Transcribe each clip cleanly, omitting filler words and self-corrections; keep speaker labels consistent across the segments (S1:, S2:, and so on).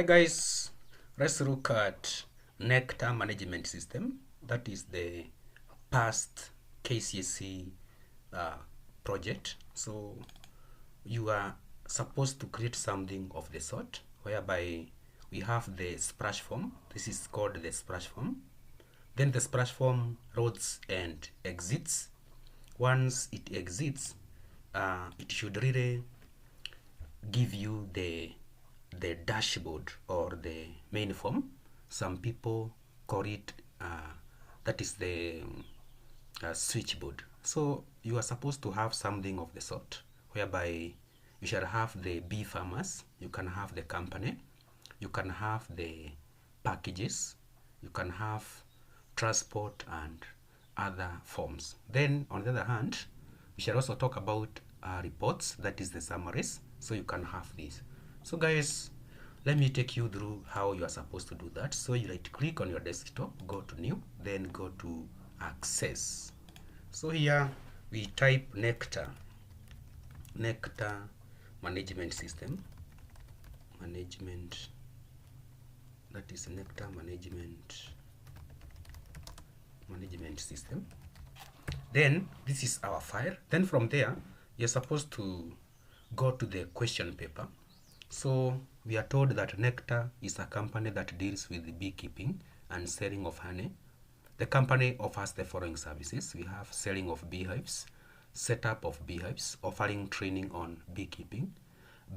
S1: Hi guys, let's look at Nekta management system. That is the past KCSE uh, project. So you are supposed to create something of the sort, whereby we have the splash form. This is called the splash form. Then the splash form loads and exits. Once it exits, it should really give you the dashboard or the main form. Some people call it that is the switchboard. So you are supposed to have something of the sort, whereby you shall have the bee farmers, you can have the company, you can have the packages, you can have transport and other forms. Then on the other hand, we shall also talk about reports, that is the summaries. So you can have this. So guys, let me take you through how you are supposed to do that. So you right click on your desktop, go to new, then go to access. So here we type Nekta management system, that is Nekta management system. Then this is our file. Then from there, you're supposed to go to the question paper. So we are told that Nekta is a company that deals with beekeeping and selling of honey. The company offers the following services. We have selling of beehives, setup of beehives, offering training on beekeeping,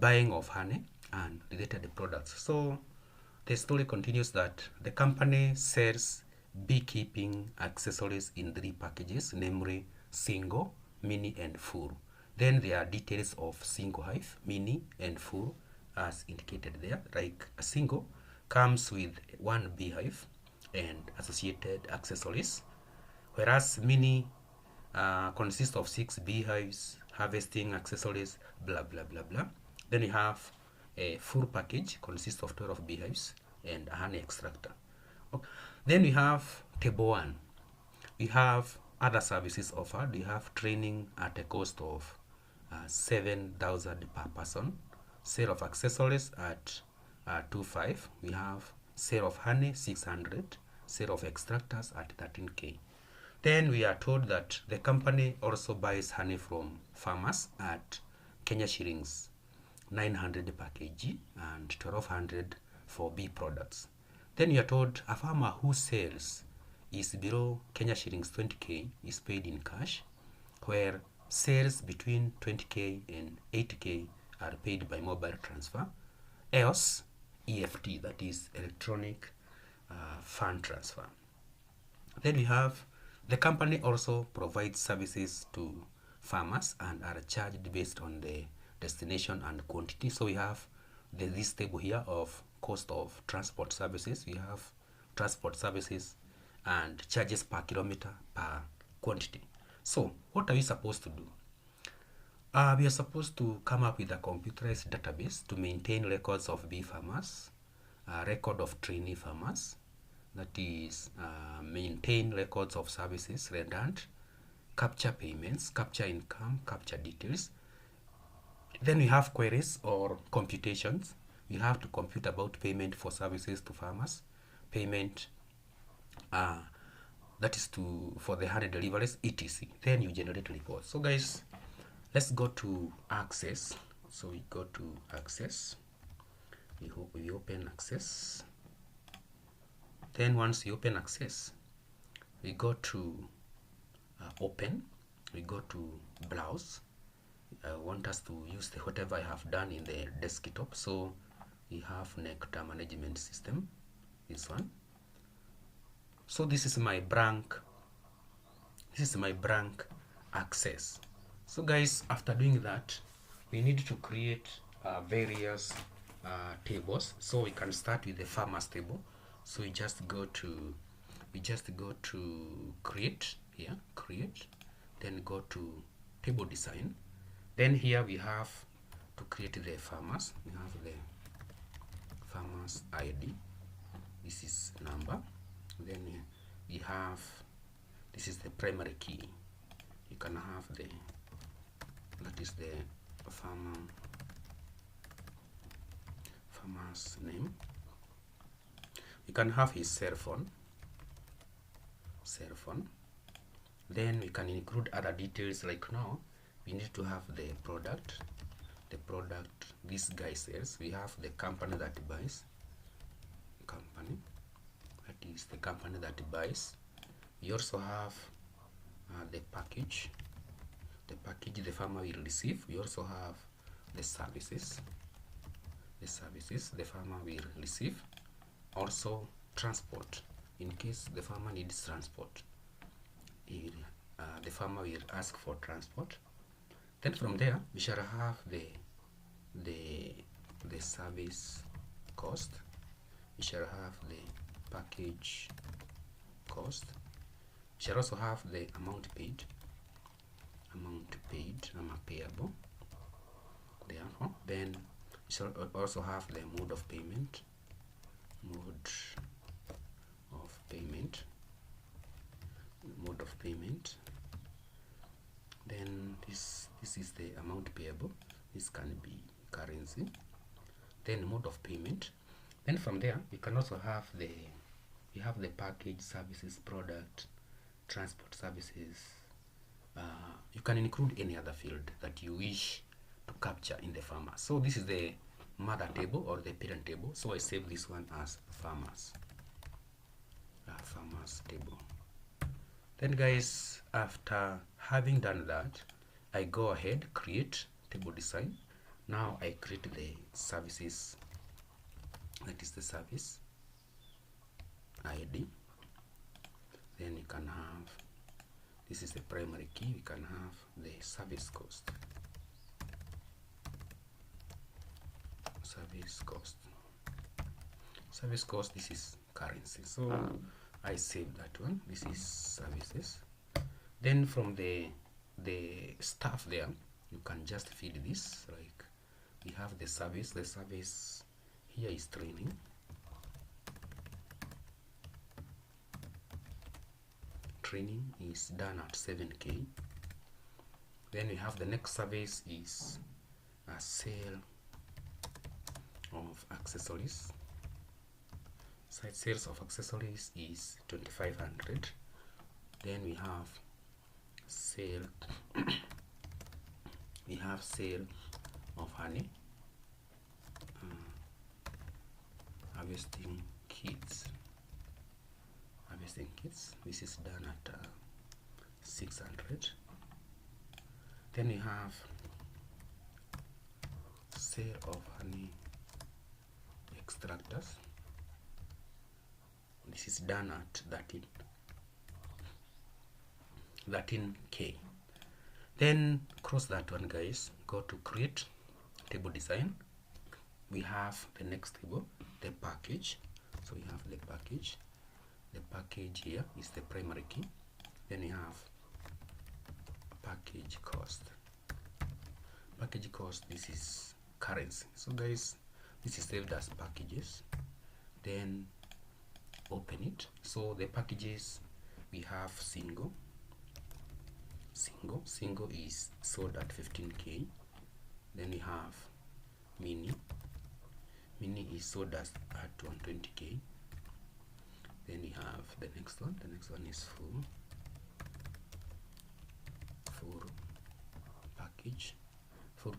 S1: buying of honey, and related products. So the story continues that the company sells beekeeping accessories in 3 packages, namely single, mini, and full. Then there are details of single hive, mini, and full as indicated there. Like a single comes with 1 beehive and associated accessories, whereas mini consists of 6 beehives, harvesting accessories, blah blah blah blah. Then you have a full package consists of 12 beehives and a honey extractor. Okay. Then we have table 1. We have other services offered. We have training at a cost of 7,000 per person. Sale of accessories at 2.5. We have sale of honey 600. Sale of extractors at 13k. Then we are told that the company also buys honey from farmers at Kenya shillings 900 per kg and 1200 for bee products. Then we are told a farmer who sells is below Kenya shillings 20k is paid in cash, where sales between 20k and 80k are paid by mobile transfer, else EFT, that is electronic fund transfer. Then we have the company also provides services to farmers and are charged based on the destination and quantity. So we have this table here of cost of transport services. We have transport services and charges per kilometer per quantity. So what are we supposed to do? We are supposed to come up with a computerized database to maintain records of bee farmers, a record of trainee farmers, that is maintain records of services rendered, capture payments, capture income, capture details. Then we have queries or computations. We have to compute about payment for services to farmers, payment that is for the honey deliveries, etc. Then you generate reports. So guys, let's go to access. So we go to access. We open access. Then once you open access, we go to open, we go to browse. I want us to use whatever I have done in the desktop. So we have Nekta management system, this one. So this is my blank access. So guys, after doing that, we need to create various tables. So we can start with the farmers table. So we just go to create here, create, then go to table design. Then here we have to create the farmers. We have the farmers ID. This is number. Then we have, this is the primary key. You can have that is the farmer's name. You can have his cell phone. Then we can include other details, like now we need to have the product this guy sells. We have the company that buys, that is the company that buys. We also have the package the farmer will receive. We also have the services the farmer will receive. Also transport, in case the farmer needs transport, the farmer will ask for transport. Then from there we shall have the service cost. We shall have the package cost. We shall also have the amount paid, payable. Therefore, then we shall also have the mode of payment. Then this is the amount payable. This can be currency. Then mode of payment. Then from there we can also have the package, services, product, transport services. You can include any other field that you wish to capture in the farmer. So this is the mother table or the parent table. So I save this one as farmers table. Then guys, after having done that, I go ahead, create table design. Now I create the services, that is the service ID. Then you can have, this is the primary key, we can have the service cost. This is currency. So I save that one. This is services. Then from the stuff there, you can just feed this. Like we have the service here is training. Training is done at 7K. Then we have the next service is a sale of accessories. Sales of accessories is 2500. Then we have sale of honey, harvesting kits. This is done at 600. Then we have sale of honey extractors. This is done at 13K. Then cross that one, guys. Go to create table design. We have the next table, the package. So we have the package. The package here is the primary key. Then we have package cost. This is currency. So guys, this is saved as packages. Then open it. So the packages, we have single is sold at 15K. Then we have mini is sold at 120K. Then we have the next one is full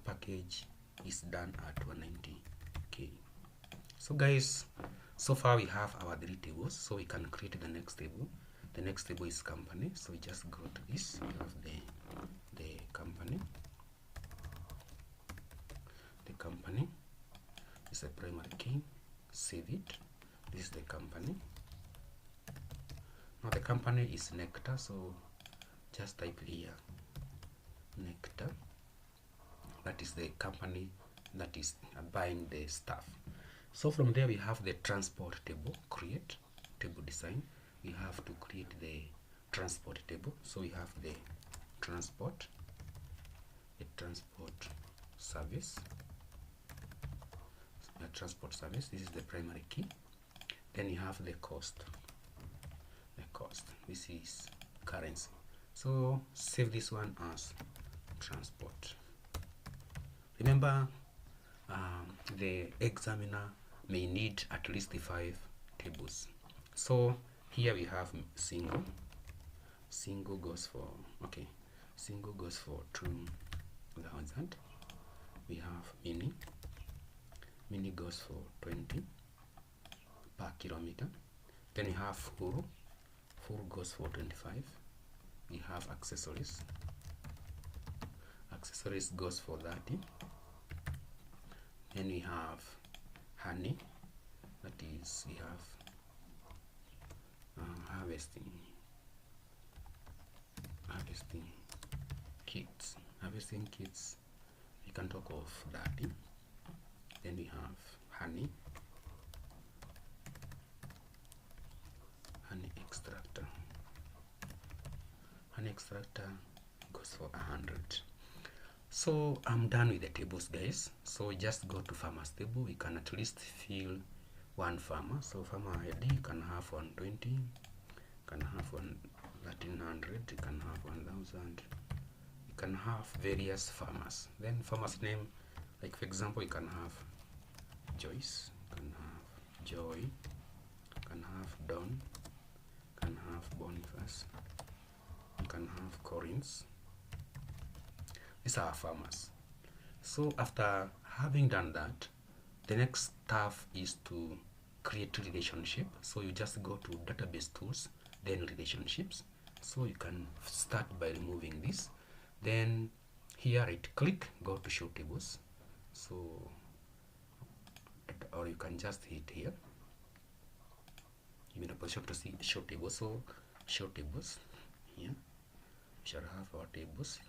S1: package is done at 190K. So guys, so far we have our 3 tables, so we can create the next table. The next table is company, so we just go to this. We have the company. The company is a primary key. Save it. This is the company. Now the company is Nekta, so just type here Nekta. That is the company that is buying the stuff. So from there we have the transport table. Create table design. We have to create the transport table. So we have the transport service. This is the primary key. Then you have the cost. This is currency. So save this one as transport. Remember, the examiner may need at least 5 tables. So here we have single goes for, okay, single goes for 2,000. We have mini goes for 20 per kilometer. Then we have full goes for 25. We have accessories goes for 30. Then we have honey, that is, we have harvesting kits. We can talk of 30. Then we have honey extractor. Honey extractor goes for 100. So I'm done with the tables, guys. So just go to farmers table. We can at least fill one farmer. So farmer ID, you can have 120, you can have 1,300, you can have 1,000, you can have various farmers. Then farmers name, like for example, you can have Joyce, you can have Joy, you can have Don, you can have Boniface, you can have Corinth. These are farmers. So after having done that, the next stuff is to create relationship. So you just go to database tools, then relationships. So you can start by removing this. Then here right click, go to show tables. So, or you can just hit here. You're in a position to see show tables. So show tables here. We shall have our tables.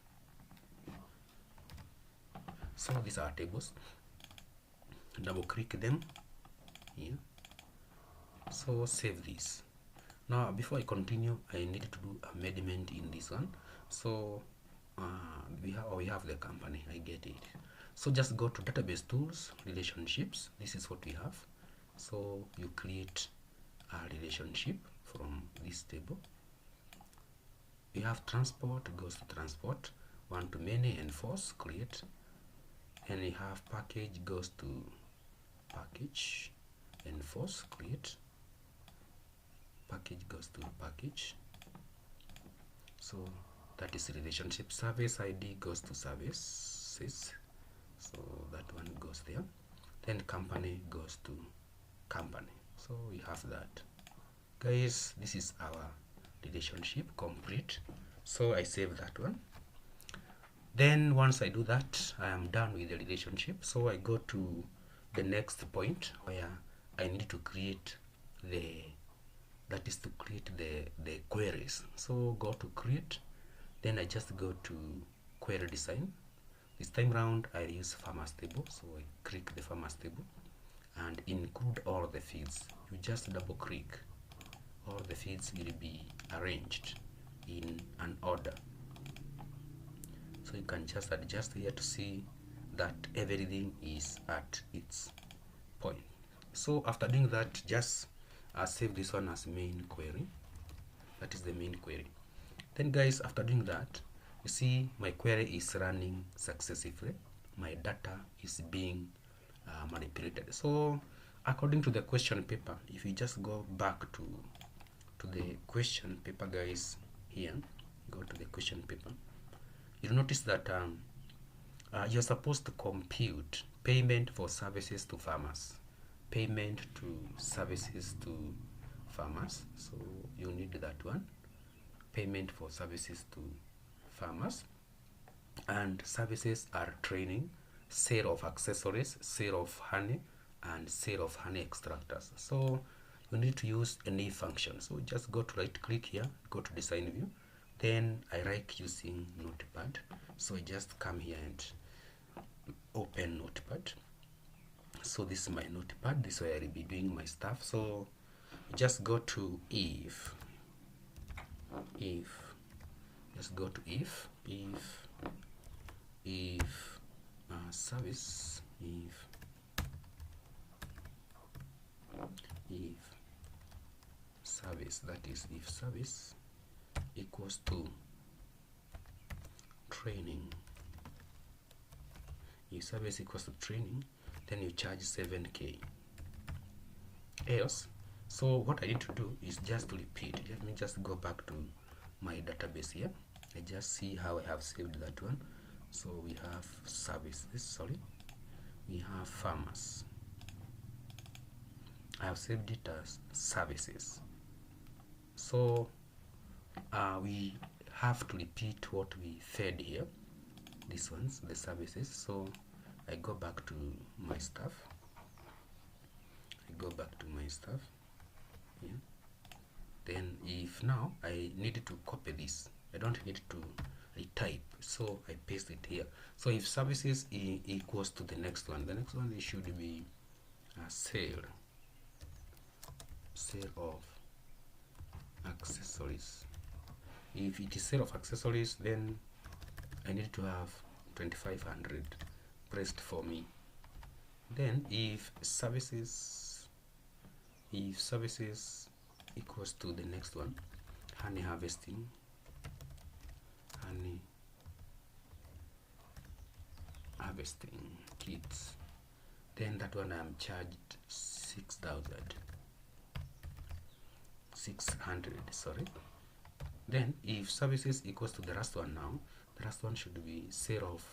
S1: So these are tables. Double click them here. So save this. Now before I continue, I need to do amendment in this one. So we have the company, I get it. So just go to database tools, relationships. This is what we have. So you create a relationship from this table. We have transport, goes to transport, one to many, enforce, create. And we have package, goes to package, enforce, create. Package goes to package. So that is relationship. Service ID goes to services. So that one goes there. Then company goes to company. So we have that. Guys, this is our relationship complete. So I save that one. Then once I do that, I am done with the relationship. So I go to the next point where I need to create the queries. So go to create, then I just go to query design. This time round I use farmers table, so I click the farmers table and include all the fields. You just double click, all the fields will be arranged in an order. So you can just adjust here to see that everything is at its point. So after doing that, just save this one as main query. That is the main query. Then guys, after doing that, you see my query is running successfully. My data is being manipulated. So according to the question paper, if you just go back to the question paper, guys, here, go to the question paper, you'll notice that you're supposed to compute payment for services to farmers. Payment to services to farmers. So you need that one. Payment for services to farmers. And services are training, sale of accessories, sale of honey, and sale of honey extractors. So you need to use any function. So just go to right click here, go to design view. Then I like using notepad. So I just come here and open notepad. So this is my notepad. This way I'll be doing my stuff. So just go to if. Just go to if service, if service, that is if service equals to training. If service equals to training, then you charge 7K. Else So what I need to do is just to repeat. Let me just go back to my database here. I just see how I have saved that one. So we have services, sorry, we have farmers. I have saved it as services. So we have to repeat what we fed here. These ones, the services. So I go back to my stuff. Yeah. Then if now I need to copy this, I don't need to retype, so I paste it here. So if services equals to the next one it should be sale of accessories. If it is sale of accessories, then I need to have 2500 pressed for me. Then if services equals to the next one, honey harvesting kits, then that one I'm charged 6,600, sorry. Then if services equals to the last one, now the last one should be sale of,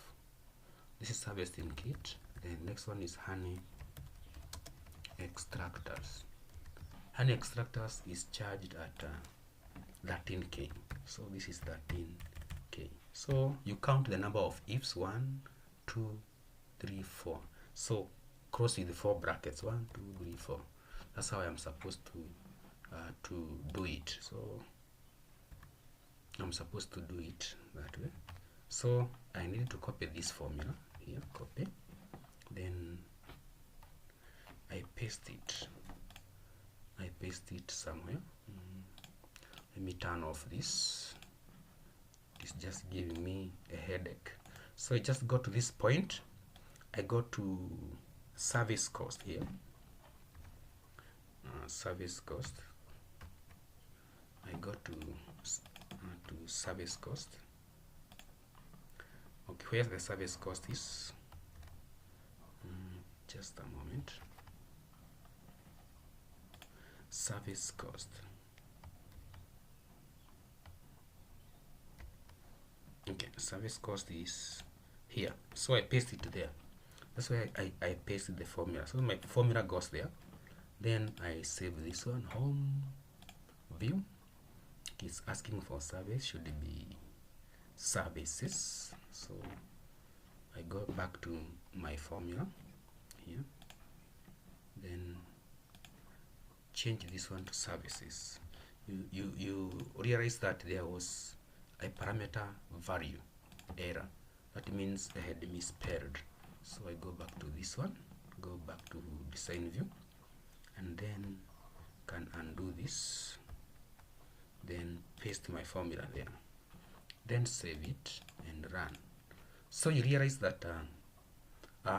S1: this is harvesting kit, then next one is honey extractors. Honey extractors is charged at 13k, so this is 13k. So you count the number of ifs, 1 2 3 4, so cross with the 4 brackets, 1 2 3 4. That's how I'm supposed to do it. So I'm supposed to do it that way. So I need to copy this formula here, copy, then I paste it somewhere. Let me turn off this. It's just giving me a headache. So I just go to this point, I go to service cost here, service cost, I go to service cost. Okay, where the service cost is, just a moment. Service cost, okay, service cost is here, so I paste it there. That's why I pasted the formula, so my formula goes there. Then I save this one, home view. It's asking for service, should be services. So I go back to my formula here, then change this one to services. You realize that there was a parameter value error. That means I had misspelled. So I go back to this one, go back to design view, and then can undo this, then paste my formula there, then save it and run. So you realize that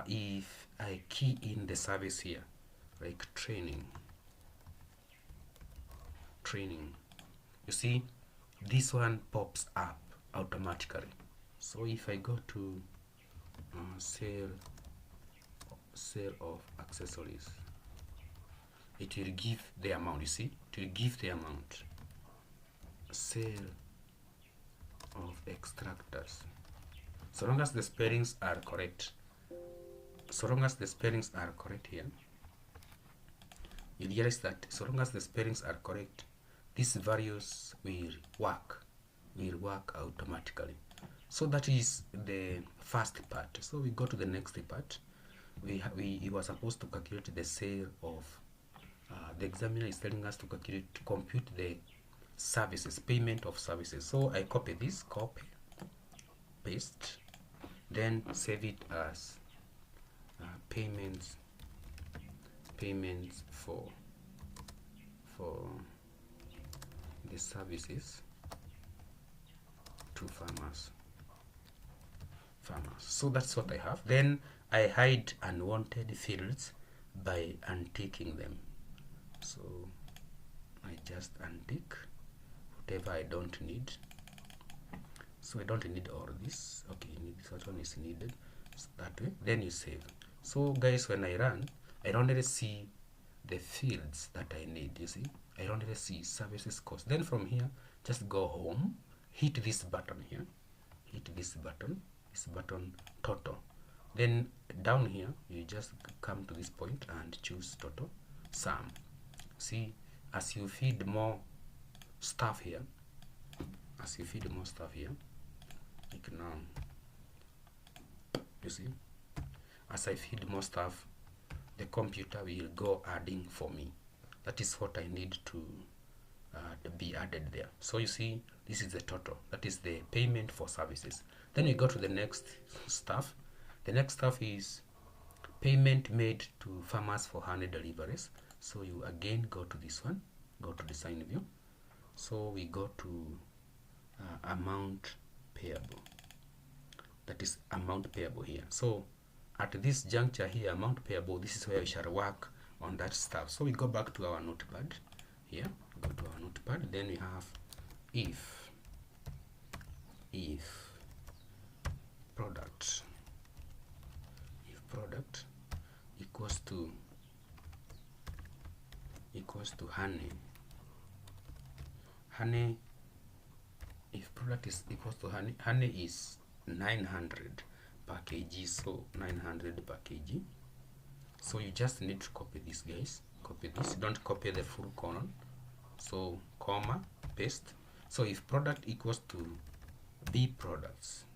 S1: if I key in the service here, like training, you see this one pops up automatically. So if I go to sale of accessories, it will give the amount. You see, it will give the amount. Sale of extractors, so long as the spellings are correct, here, you realize that so long as the spellings are correct, these values will work automatically. So that is the first part. So we go to the next part. We were supposed to calculate the sale of, the examiner is telling us to compute the services, payment of services. So I copy this, copy, paste, then save it as payments for the services to farmers. So that's what I have. Then I hide unwanted fields by unticking them. So I just untick whatever I don't need. So I don't need all this. Okay, this one is needed. So that way, then you save. So guys, when I run, I don't really see the fields that I need. You see, I only see services cost. Then from here, just go home, hit this button here, hit this button total. Then down here, you just come to this point and choose total sum. See, as you feed more stuff here, like now, you see, as I feed more stuff, the computer will go adding for me. That is what I need to be added there. So you see, this is the total. That is the payment for services. Then we go to the next stuff. The next stuff is payment made to farmers for honey deliveries. So you again go to this one, go to design view. So we go to amount payable. That is amount payable here. So at this juncture here, amount payable, this is where we shall work on that stuff. So we go back to our notepad here, go to our notepad, then we have if product equals to honey, if product is equals to honey is 900 per kg, so 900 per kg. So you just need to copy this, guys, copy this, don't copy the full colon, so comma, paste. So if product equals to B products,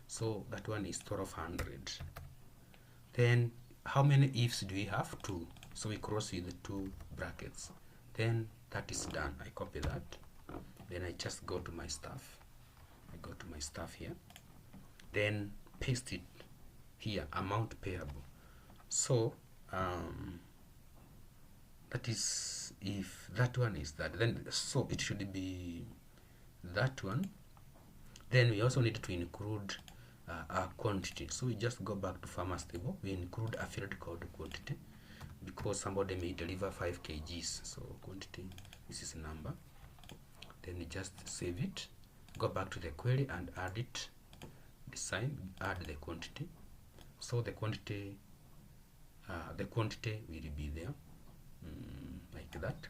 S1: so that one is 1200. Then how many ifs do we have? 2, so we cross with the 2 brackets. Then that is done. I copy that, then I just go to my stuff, here, then paste it here, amount payable. So that is, if that one is that, then so it should be that one. Then we also need to include a quantity. So we just go back to farmers table, we include a field called quantity, because somebody may deliver 5 kgs, so quantity, this is a number. Then we just save it, go back to the query and add it, design, add the quantity. So the quantity will be there, like that.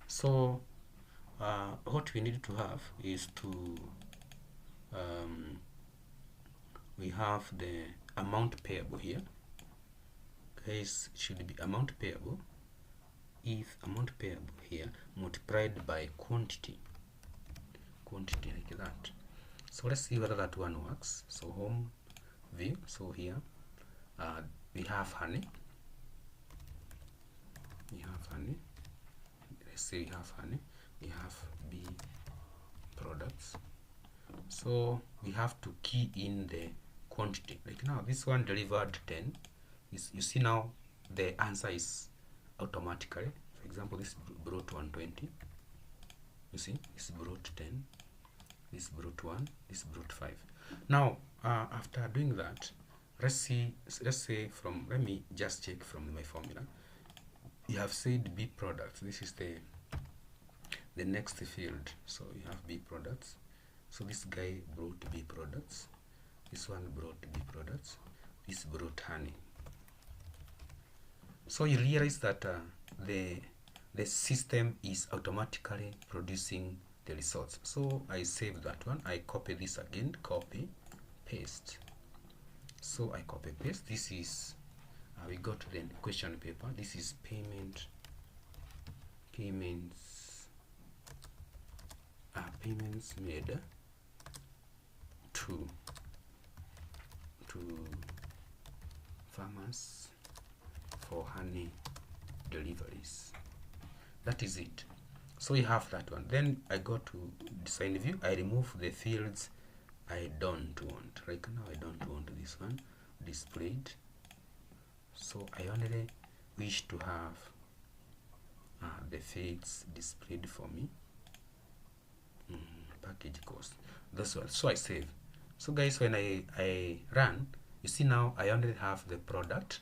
S1: So what we need to have is to we have the amount payable here, guys. Should be amount payable, if amount payable here multiplied by quantity like that. So let's see whether that one works. So home view, so here we have honey, let's say we have honey, we have B products. So we have to key in the quantity. Like now this one delivered 10, you see now the answer is automatically. For example, this brought 120, you see, this brought 10, this brought 1, this brought 5. Now after doing that, let's say let me just check from my formula. You have said B products, this is the next field, so you have B products. So this guy brought B products, this one brought B products, this brought honey. So you realize that the system is automatically producing the results. So I save that one, I copy this again, copy, paste. So I copy paste. This is we go to the question paper. This is payments made to farmers for honey deliveries. That is it. So we have that one. Then I go to design view, I remove the fields I don't want. Right now I don't want this one displayed, so I only wish to have the fields displayed for me. Package cost, that's one. So I save. So guys, when I run, you see now I only have the product,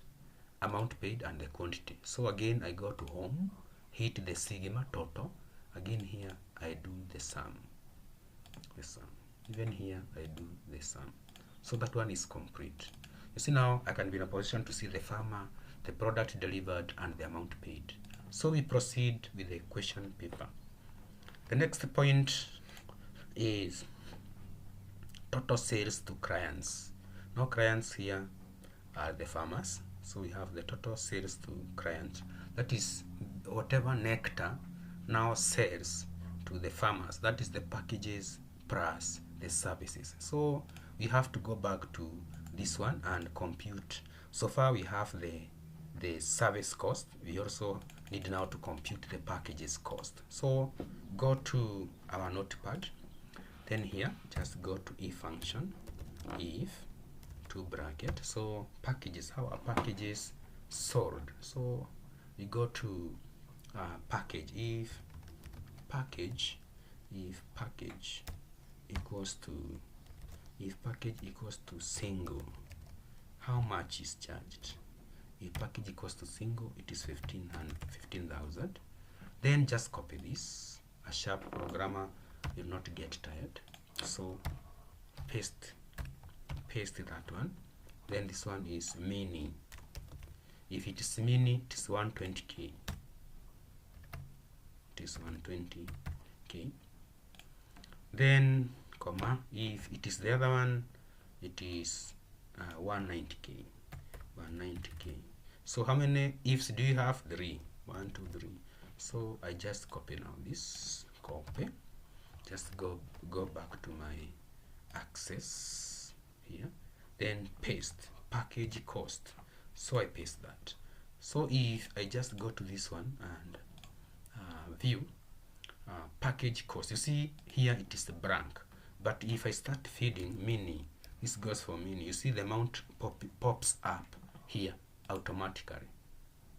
S1: amount paid, and the quantity. So again I go to home, hit the sigma total. Again here I do the sum. Even here I do the sum. So that one is complete. You see, now I can be in a position to see the farmer, the product delivered, and the amount paid. So we proceed with the question paper. The next point is total sales to clients. Now clients here are the farmers. So we have the total sales to clients. That is whatever Nekta now sells to the farmers. That is the packages plus the services. So we have to go back to this one and compute. So far we have the service cost. We also need now to compute the packages cost. So go to our notepad. Then here, just go to if function, if, to bracket. So packages, how are packages sold? So we go to package, if package equals to single, how much is charged? If package equals to single, it is 15,000. Then just copy this. A sharp programmer will not get tired. So paste that one. Then this one is mini. If it is mini, it is 120k. It is 120k. Then comma, if it is the other one, it is 190k. 190k. So how many ifs do you have? 3. 1, 2, 3. So I just copy now this, copy, just go back to my access here, then paste package cost. So I paste that. So if I just go to this one and view package cost, you see here it is blank, but if I start feeding mini, this goes for mini, you see the amount pops up here automatically.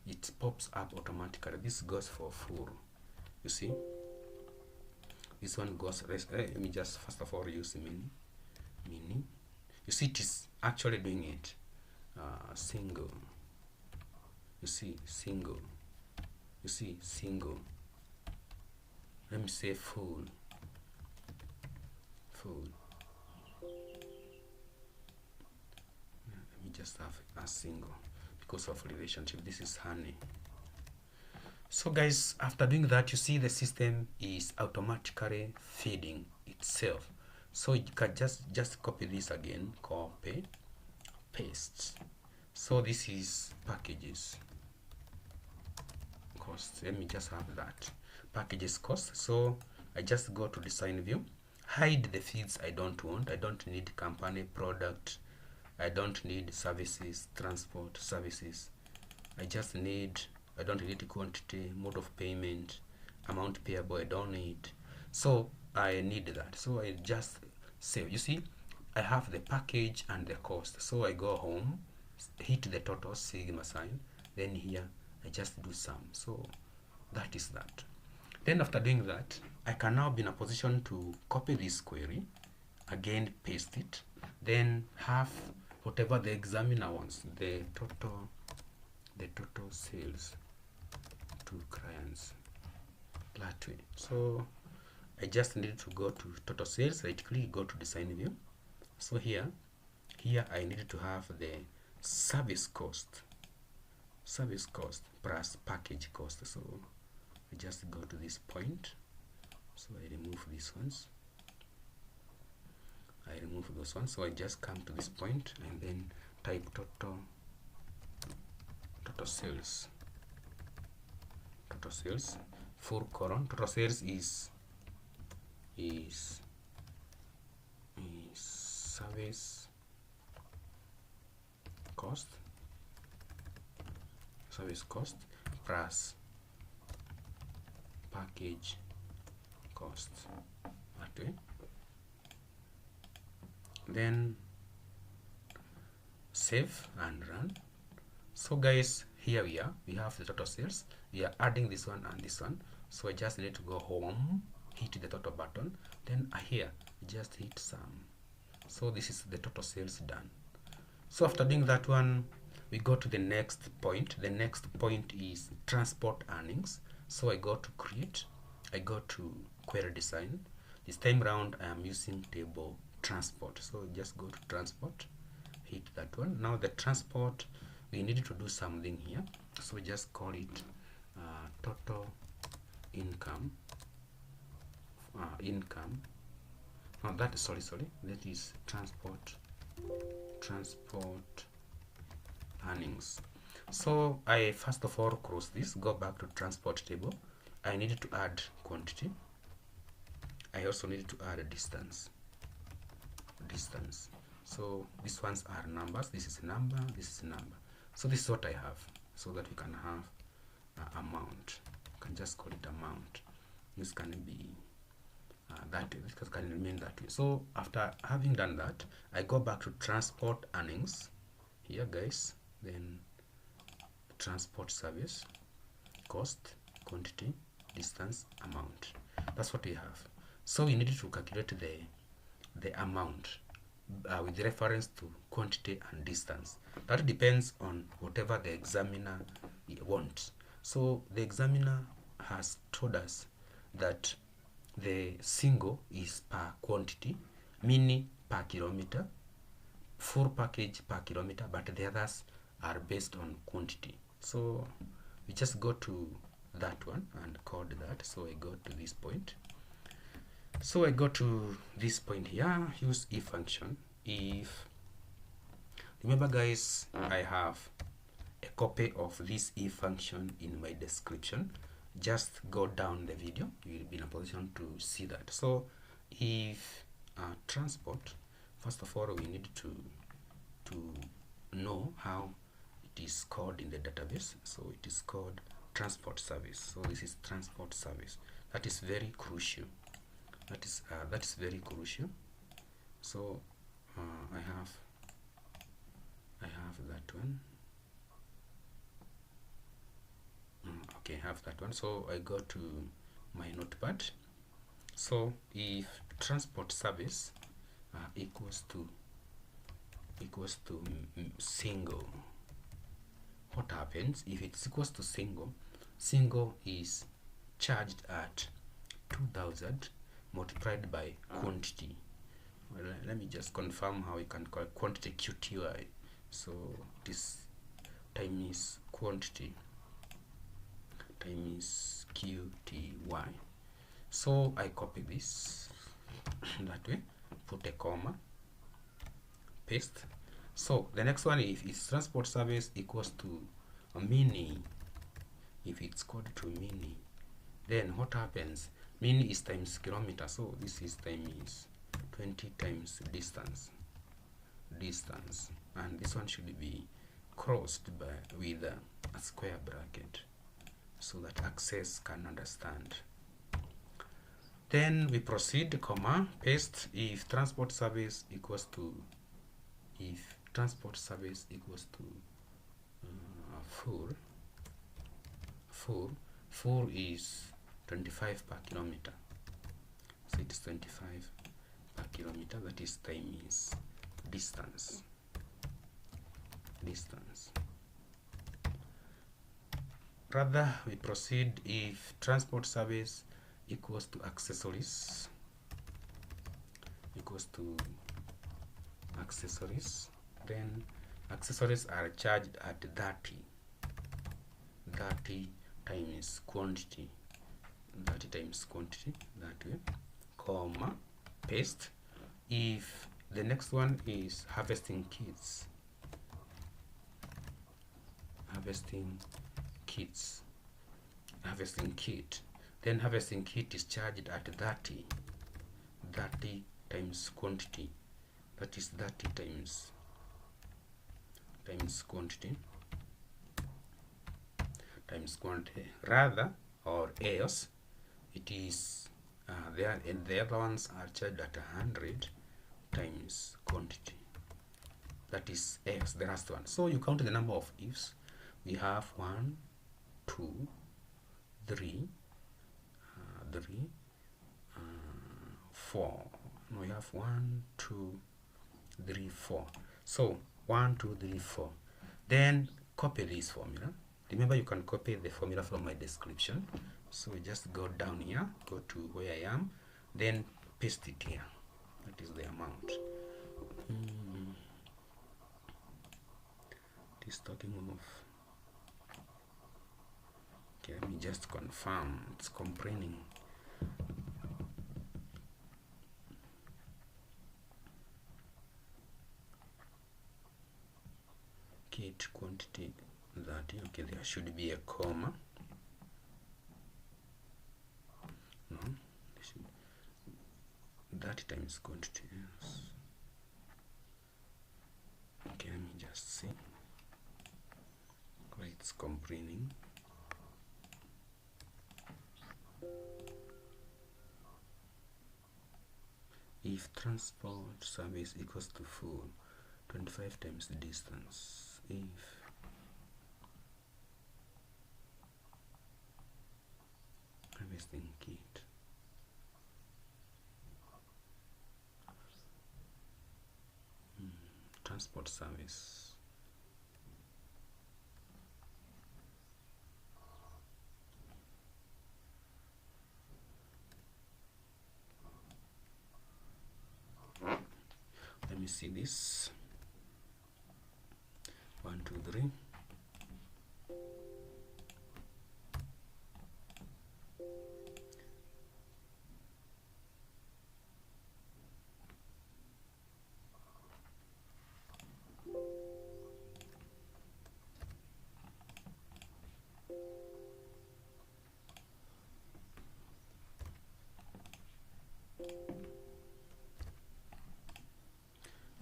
S1: It pops up automatically. This goes for full. You see, this one goes. Let me just first of all use mini. You see, it is actually doing it. Single. You see, single. You see, single. Let me say full. Full. Let me just have a single. Because of relationship, this is honey. So guys, after doing that, you see the system is automatically feeding itself. So you can just copy this again, copy, paste. So this is packages cost. Let me just have that packages cost. So I just go to design view, hide the fields I don't want. I don't need company, product, I don't need services, transport services. I don't need quantity, mode of payment, amount payable, I don't need. So I need that. So I just save. You see, I have the package and the cost. So I go home, hit the total sigma sign, then here I just do sum. So that is that. Then after doing that, I can now be in a position to copy this query, again paste it, then have whatever the examiner wants, the total sales to clients, that way. So I just need to go to total sales, right click, go to design view. So here I need to have the service cost plus package cost. So I just go to this point, so I remove these ones, I remove those ones. So I just come to this point and then type total sales, full colon. Total sales is service cost plus package cost, that way. Then save and run. So guys, here we have the total sales. We are adding this one and this one. So I just need to go home, hit the total button, then here just hit sum. So this is the total sales done. So after doing that one, we go to the next point. The next point is transport earnings. So I go to create, I go to query design. This time round I am using table transport. So just go to transport, hit that one. Now the transport, we need to do something here, so just call it total income. No, that is sorry, that is transport earnings. So I first of all cross this, go back to transport table. I need to add quantity. I also need to add a distance. So these ones are numbers. This is a number, this is a number. So this is what I have, so that we can have amount. You can just call it amount. This can be that way. This can remain that way. So after having done that, I go back to transport earnings here, guys. Then transport service, cost, quantity, distance, amount. That's what we have. So we need to calculate the amount with reference to quantity and distance. That depends on whatever the examiner wants. So the examiner has told us that the single is per quantity, meaning per kilometer, full package per kilometer, but the others are based on quantity. So we just go to that one and code that. So I go to this point. So I go to this point here, use if function. If, remember guys, I have a copy of this if function in my description. Just go down the video, you will be in a position to see that. So if transport, first of all we need to know how it is called in the database. So it is called transport service. So this is transport service. That is very crucial. That is very crucial. So I have that one. Okay, I have that one. So I go to my notepad. So if transport service equals to single, what happens if it's equals to single? Single is charged at 2000 multiplied by quantity. Well, let me just confirm how we can call quantity QTY. So this time is quantity times QTY. So I copy this that way, put a comma, paste. So the next one, if it's transport service equals to a mini, if it's called to mini, then what happens? Mini is times kilometer, so this is times 20 times distance, and this one should be crossed by with a square bracket so that access can understand. Then we proceed, comma, paste. If transport service equals to full is 25 per kilometer. So it is 25 per kilometer. That is time is distance. Rather, we proceed if transport service equals to accessories, then accessories are charged at 30 times quantity, that way, comma, paste. If the next one is harvesting kit, then harvesting kit is charged at 30 times quantity, that is 30 times quantity, rather, or else it is there, and the other ones are charged at 100 times quantity, that is x, the last one. So you count the number of ifs. We have 1, 2, 3, 4. No, we have 1, 2, 3, 4. So 1, 2, 3, 4. Then copy this formula. Remember, you can copy the formula from my description. So we just go down here, go to where I am, then paste it here. That is the amount. it is talking of. Okay, let me just confirm. It's complaining. Kit quantity 30. Okay, there should be a comma. No, that times quantity. Yes. Okay, let me just see. Right, it's complaining. If transport service equals to full, 25 times the distance. If harvesting kit, transport service. Let me see this. 1, 2, 3.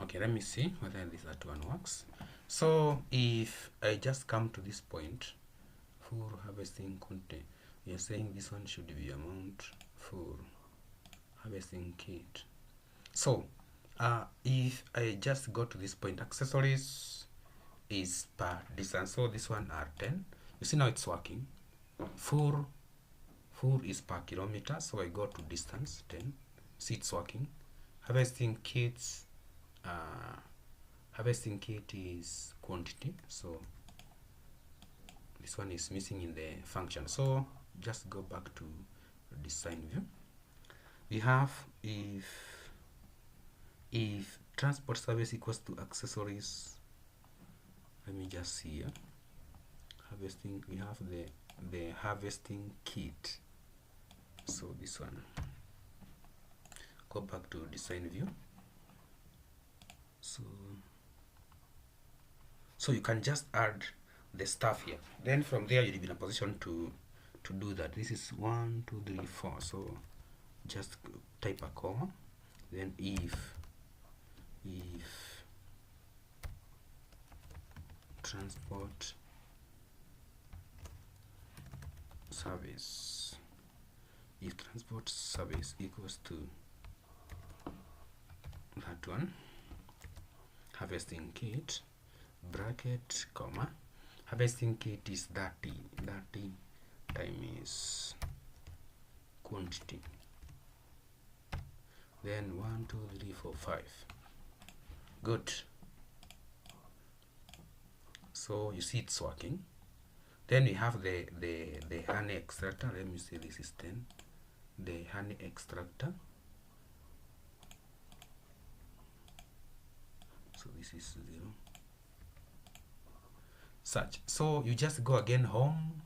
S1: Okay, let me see whether this that one works. So if I just come to this point for harvesting content, we are saying this one should be amount for harvesting kit. So if I just go to this point, accessories is per distance, so this one are 10. You see now it's working. Full is per kilometer, so I go to distance 10. See, it's working. Harvesting kits, harvesting kit is quantity, so this one is missing in the function. So just go back to design view. We have if transport service equals to accessories. Let me just see here. Harvesting, we have the harvesting kit. So this one, go back to design view. So you can just add the stuff here. Then from there you'll be in a position to do that. This is 1, 2, 3, 4. So just type a comma. Then if transport service, if transport service equals to that one, harvesting kit, bracket, comma, harvesting kit is 30 times quantity, then 1, 2, 3, 4, 5. Good. So you see it's working. Then we have the honey extractor. Let me say this is 10. The honey extractor. So this is 0. Such. So you just go again home,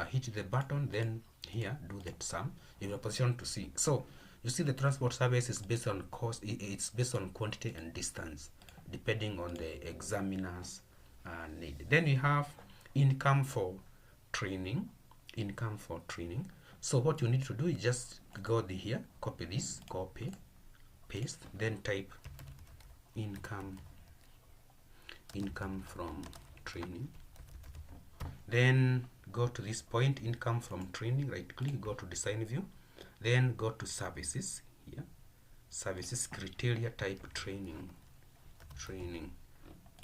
S1: hit the button, then here do that sum. You're in a position to see. So you see the transport service is based on cost. It's based on quantity and distance, depending on the examiner's need. Then we have income for training. Income for training. So what you need to do is just go here, copy this, copy, paste, then type income from training. Then go to this point, income from training, right click, go to design view, then go to services here, services, criteria, type training,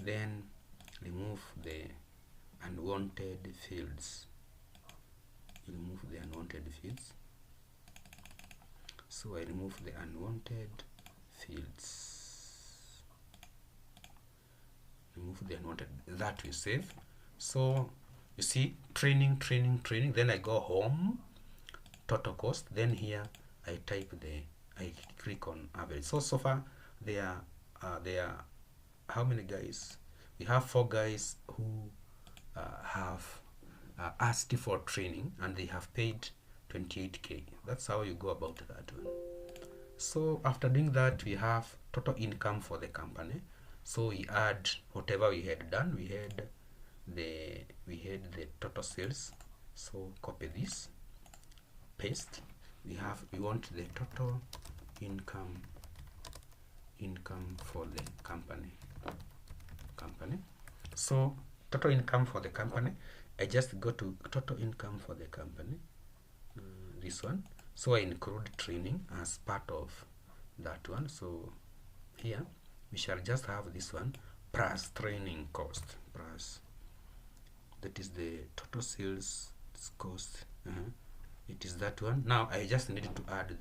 S1: then remove the unwanted fields. Remove the unwanted fields. So I remove the unwanted fields. Remove the unwanted. That we save. So you see training. Then I go home, total cost. Then here I type I click on average. So far there are how many guys? we have 4 guys who have asked for training, and they have paid 28k. That's how you go about that one. So after doing that, we have total income for the company. So we add whatever we had done. We had the total sales. So copy this, paste. We want the total income for the company. So total income for the company, I just go to total income for the company, this one. So I include training as part of that one. So here we shall just have this one plus training cost, plus, that is the total sales cost. It is that one. Now I just need to add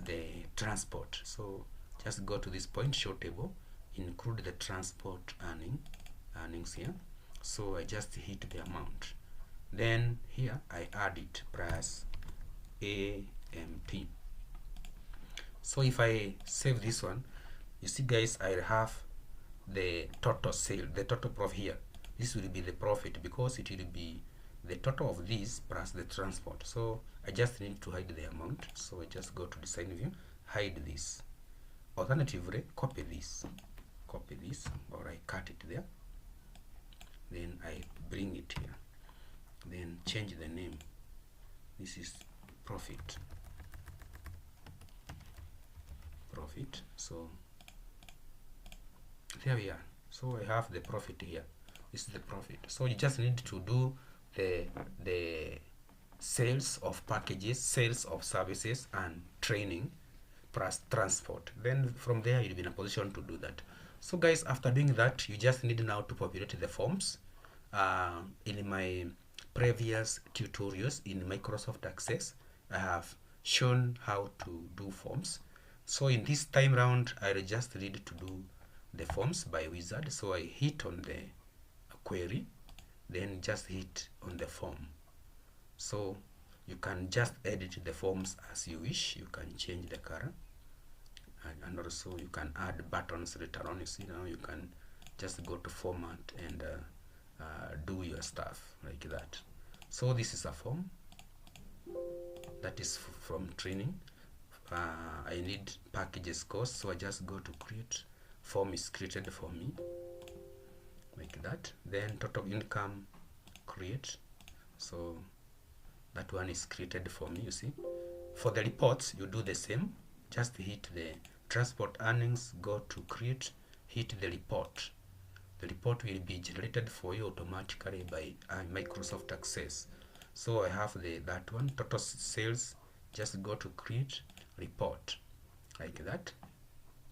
S1: the transport. So just go to this point, show table, include the transport earnings here. So I just hit the amount, then here I add it plus AMP. So if I save this one, you see guys, I have the total sale, the total profit here. This will be the profit because it will be the total of this plus the transport. So I just need to hide the amount. So I just go to design view, hide this. Alternatively, copy this, or I cut it there. Then I bring it here. Then change the name. This is profit. So there we are. So I have the profit here. This is the profit. So you just need to do the sales of packages, sales of services, and training plus transport. Then from there you'll be in a position to do that. So guys, after doing that, you just need now to populate the forms. In my previous tutorials in Microsoft Access, I have shown how to do forms. So in this time round, I just need to do the forms by wizard. So I hit on the query, then just hit on the form. So you can just edit the forms as you wish. You can change the color, and also you can add buttons later on. You see, now you can just go to format and do your stuff like that. So this is a form that is from training. I need packages cost, so I just go to create. Form is created for me like that. Then total income, create. So that one is created for me. You see, for the reports you do the same. Just hit the transport earnings, go to create, hit the report. The report will be generated for you automatically by Microsoft Access. So I have that one, total sales. Just go to create report like that.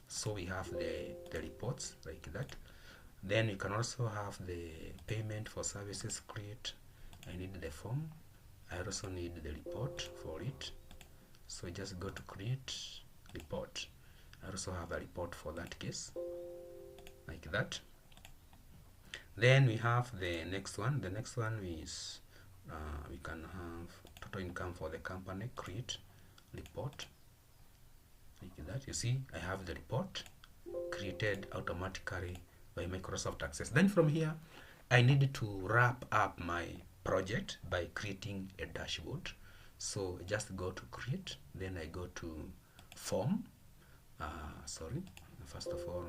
S1: So we have the reports like that. Then you can also have the payment for services, create. I need the form. I also need the report for it. So just go to create report. I also have a report for that case like that. Then we have the next one. The next one is we can have total income for the company, create report like that. You see, I have the report created automatically by Microsoft Access. Then from here, I need to wrap up my project by creating a dashboard. So just go to create, then I go to form. First of all,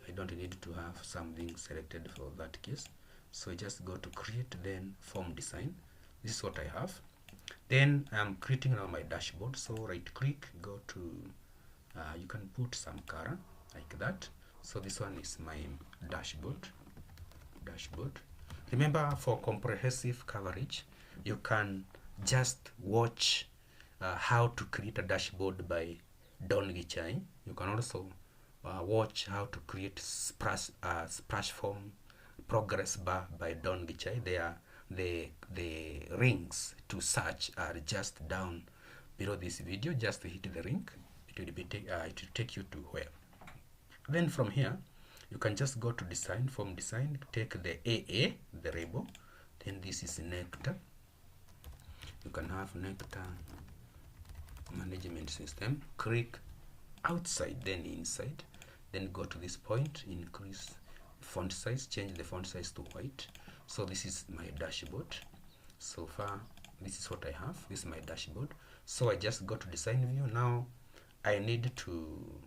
S1: I don't need to have something selected for that case. So just go to create, then form design. This is what I have. Then I'm creating now my dashboard. So right click, go to you can put some color like that. So this one is my dashboard. Remember, for comprehensive coverage, you can just watch how to create a dashboard by Don Gichai. You can also watch how to create splash form progress bar by Don Gichai. The links to search are just down below this video. Just hit the link. It will take you to where. Then from here, you can just go to design, form design, take the AA, the label. Then this is Nekta. You can have Nekta management system. Click outside, then inside. Then go to this point, increase font size, change the font size to white. So this is my dashboard. So far this is what I have. This is my dashboard. So I just go to design view. Now I need to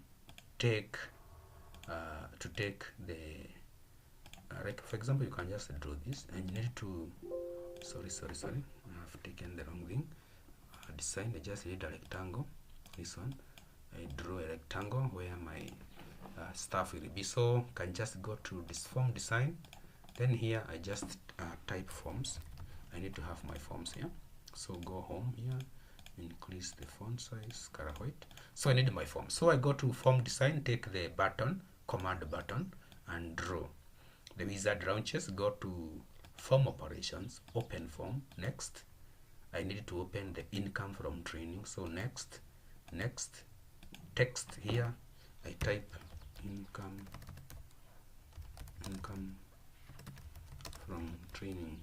S1: take the like for example, you can just draw this, and you need to sorry, I have taken the wrong thing. Design, I just need a rectangle. This one, I draw a rectangle where my stuff will be. So can just go to this form design, then here I just type forms. I need to have my forms here. So go home here, increase the font size, color white. So I need my form. So I go to form design, take the button, command button, and draw. The wizard launches, go to form operations, open form, next. I need to open the income from training. So next, text here, I type income from training,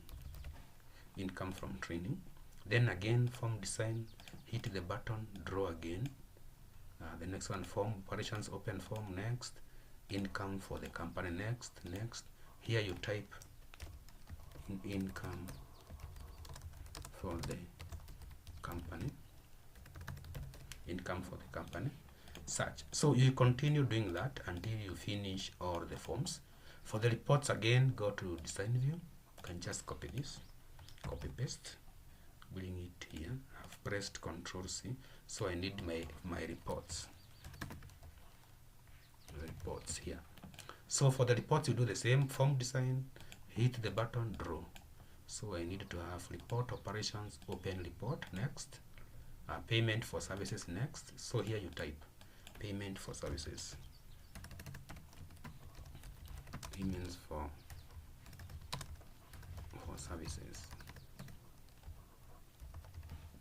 S1: Then again, form design, hit the button, draw again. The next one, form operations, open form, next. Income for the company, next. Here you type income for the company, search. So you continue doing that until you finish all the forms. For the reports, again, go to design view. You can just copy this, copy paste, bring it here. I've pressed Ctrl C. So I need my reports here. So for the reports, you do the same, form design, hit the button, draw. So I need to have report operations, open report, next. Payment for services, next. So here you type payment for services, payments for services,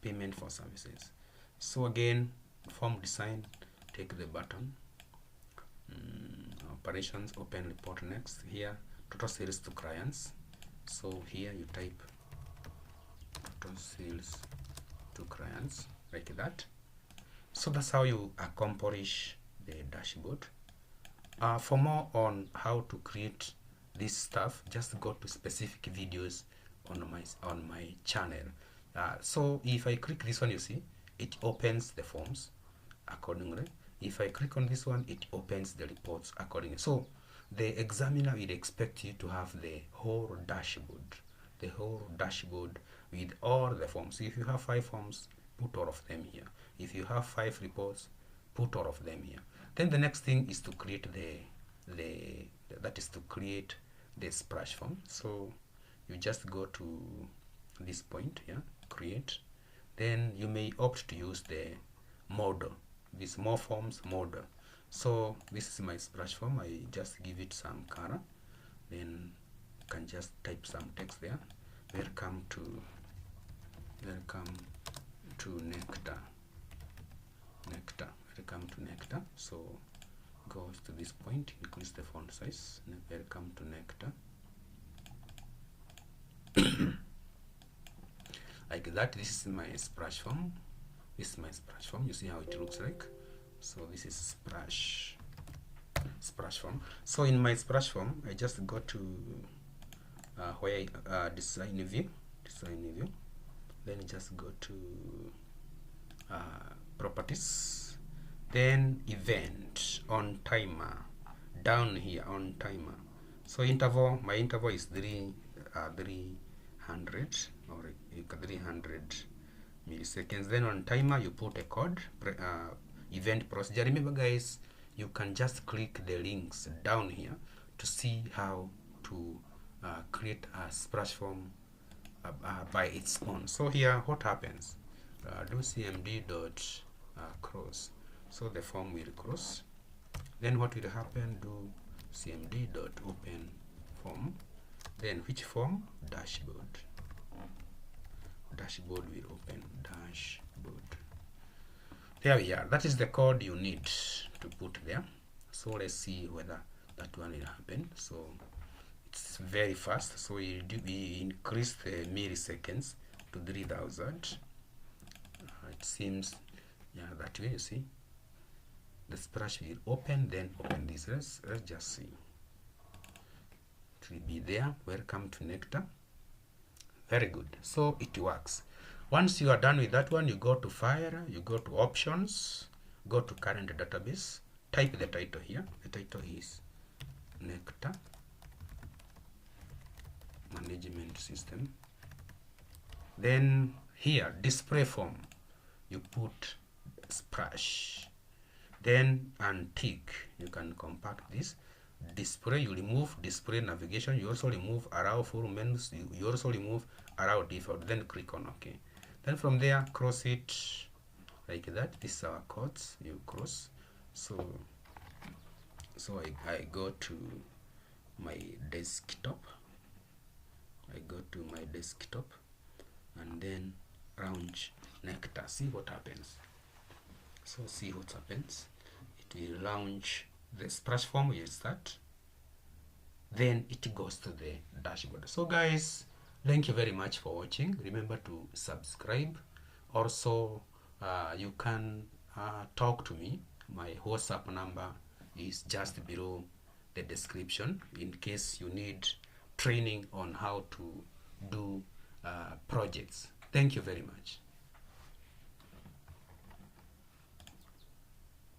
S1: payment for services. So again, form design, take the button, operations, open report, next. Here total sales to clients. So here you type total sales to clients, like that. So that's how you accomplish the dashboard. For more on how to create this stuff, just go to specific videos on my channel. So if I click this one, you see it opens the forms accordingly. If I click on this one, it opens the reports accordingly. So the examiner will expect you to have the whole dashboard with all the forms. If you have 5 forms, put all of them here. If you have 5 reports, put all of them here. Then the next thing is to create the splash form. So you just go to this point here, create. Then you may opt to use the model, this more forms model. So this is my splash form. I just give it some color, then you can just type some text there. Welcome to Nekta. Welcome to Nekta. So go to this point, increase the font size. Welcome to Nekta. Like that. This is my splash form. You see how it looks like. So this is splash form. So in my splash form, I just go to where design view, then just go to properties, then event, on timer, down here on timer. So interval, my interval is 300 or 300 milliseconds. Then on timer you put a code, event procedure. Remember guys, you can just click the links down here to see how to create a splash form by its own. So here what happens, do cmd dot cross, so the form will cross. Then what will happen, do cmd dot open form, then which form, dashboard will open, dashboard. There we are. That is the code you need to put there. So let's see whether that one will happen. So it's very fast. So we increase the milliseconds to 3000. It seems, yeah, that way. You see the splash will open, then open this. Let's just see. it will be there. Welcome to Nekta. Very good. So it works. Once you are done with that one, you go to File, you go to Options, go to Current Database, type the title here. The title is Nekta Management System. Then here, Display Form, you put Splash. Then untick, you can compact this. Display, you remove display navigation, you also remove allow full menus, you also remove allow default, then click on OK. Then from there, cross it like that. This is our codes, you cross. So I go to my desktop. I go to my desktop and then launch Nekta. See what happens. So see what happens. It will launch the splash form, will start. Then it goes to the dashboard. So guys, thank you very much for watching. Remember to subscribe. Also, you can talk to me. My WhatsApp number is just below the description in case you need training on how to do projects. Thank you very much.